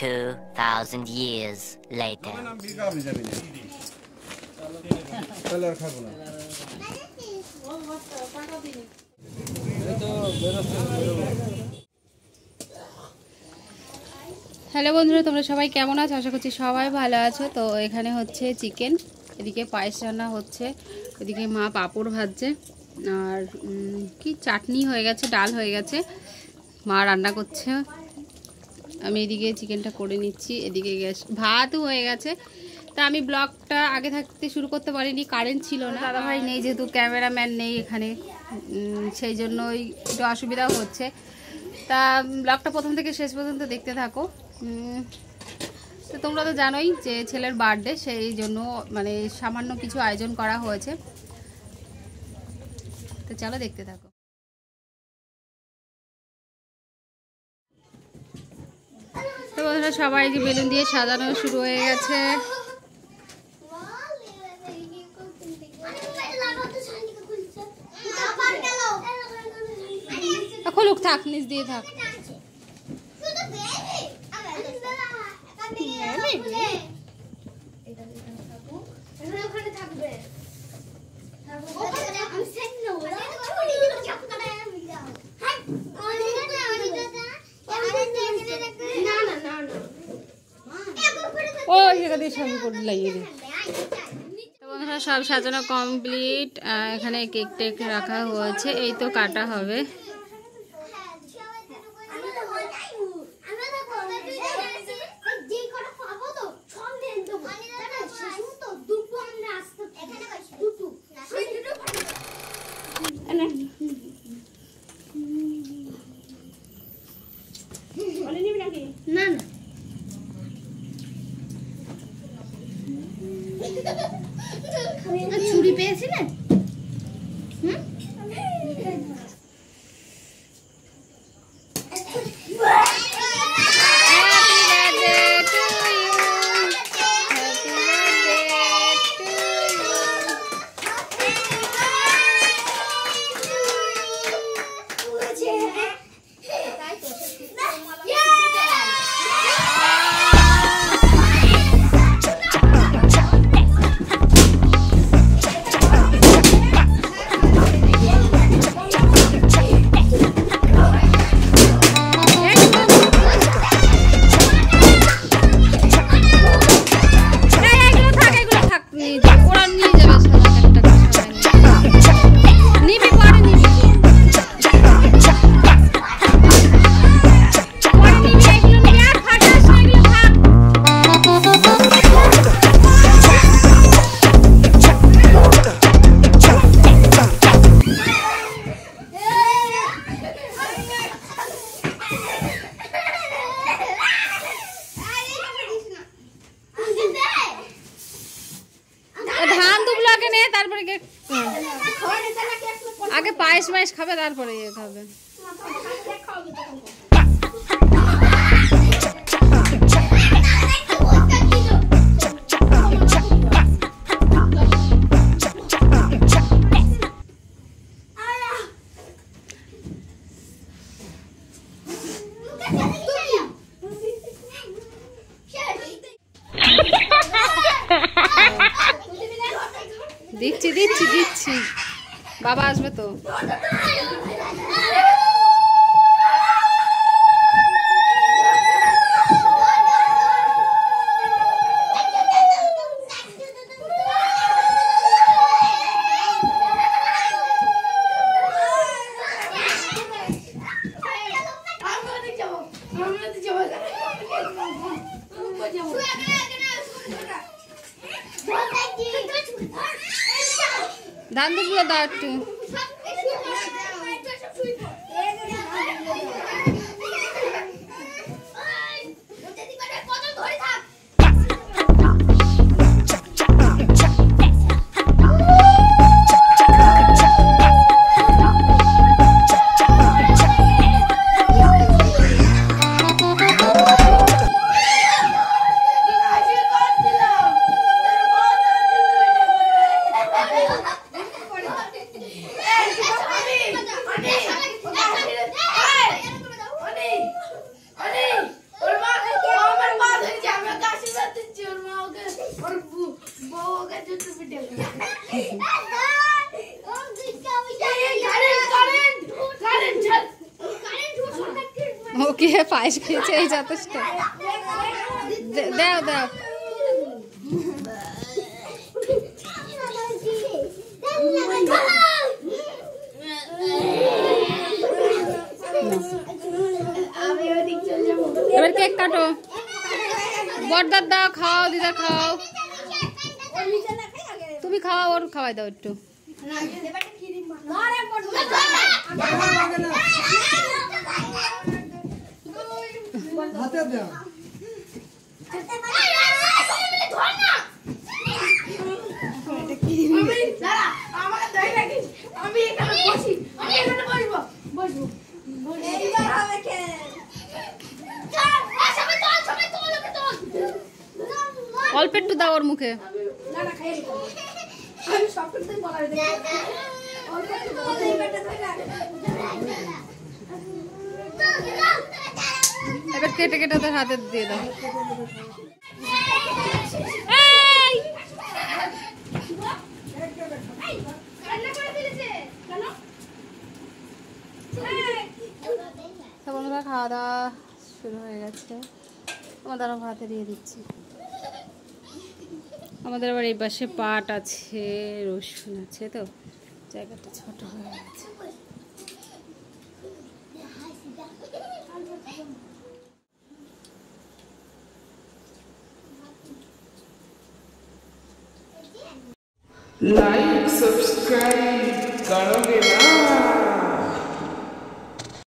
2,000 years later. Hello বন্ধুরা, তোমরা সবাই কেমন আছো? আশা করছি সবাই ভালো আছো। তো এখানে হচ্ছে চিকেন, এদিকে পায়েস রান্না হচ্ছে, এদিকে মা পাঁপড় ভাজছে, আর কি চাটনি হয়ে গেছে, ডাল হয়ে গেছে, মা রান্না করছে, আমি এদিকে চিকেনটা করে নিচ্ছি, এদিকে গ্যাস ভাতও হয়ে গেছে। তা আমি ব্লগটা আগে থাকতে শুরু করতে পারিনি, কারেন্ট ছিল না, দাদাভাই নেই, যেহেতু ক্যামেরাম্যান নেই এখানে, সেই জন্যই একটু অসুবিধাও হচ্ছে। তা ব্লগটা প্রথম থেকে শেষ পর্যন্ত দেখতে থাকো। তো তোমরা তো জানোই যে ছেলের বার্থডে, সেই জন্য মানে সামান্য কিছু আয়োজন করা হয়েছে, তো চলো দেখতে থাকো। তো বন্ধুরা, সবাই যে বেলুন দিয়ে সাজানো শুরু হয়ে গেছে। খুলুক, থাক, নিচ দিয়ে থাক। সব সাজানো কমপ্লিট, এখানে কেক টেক রাখা হয়েছে, এই তো কাটা হবে। না না ছুরি পেয়েছিলেন? আগে পায়েস মায়েস খাবে, তারপরে ইয়ে খাবে। দিচ্ছি দিচ্ছি দিচ্ছি, বাবা আসবে তো। ধান দুগুলো দাও একটু। ওকে পায়েস খেয়েছে এই যথেষ্ট। দাও দাও এবার কেক কাটো। বড়দার দাও, খাও দিদা খাও। তুমি খাওয়া, ওর খাওয়াই দাও একটু। অল্প একটু দাও ওর মুখে। এবার কেটে কেটে ওদের হাতে দিয়ে দাও। বন্ধুরা খাওয়া দাওয়া শুরু হয়ে গেছে, আমাদের আরো ভাতে দিয়ে দিচ্ছি। আমাদের আবার এই পাশে পাট আছে, রসুন আছে, তো জায়গাটা ছোট হয়ে গেছে। लाइक सब्सक्राइब करोगे ना?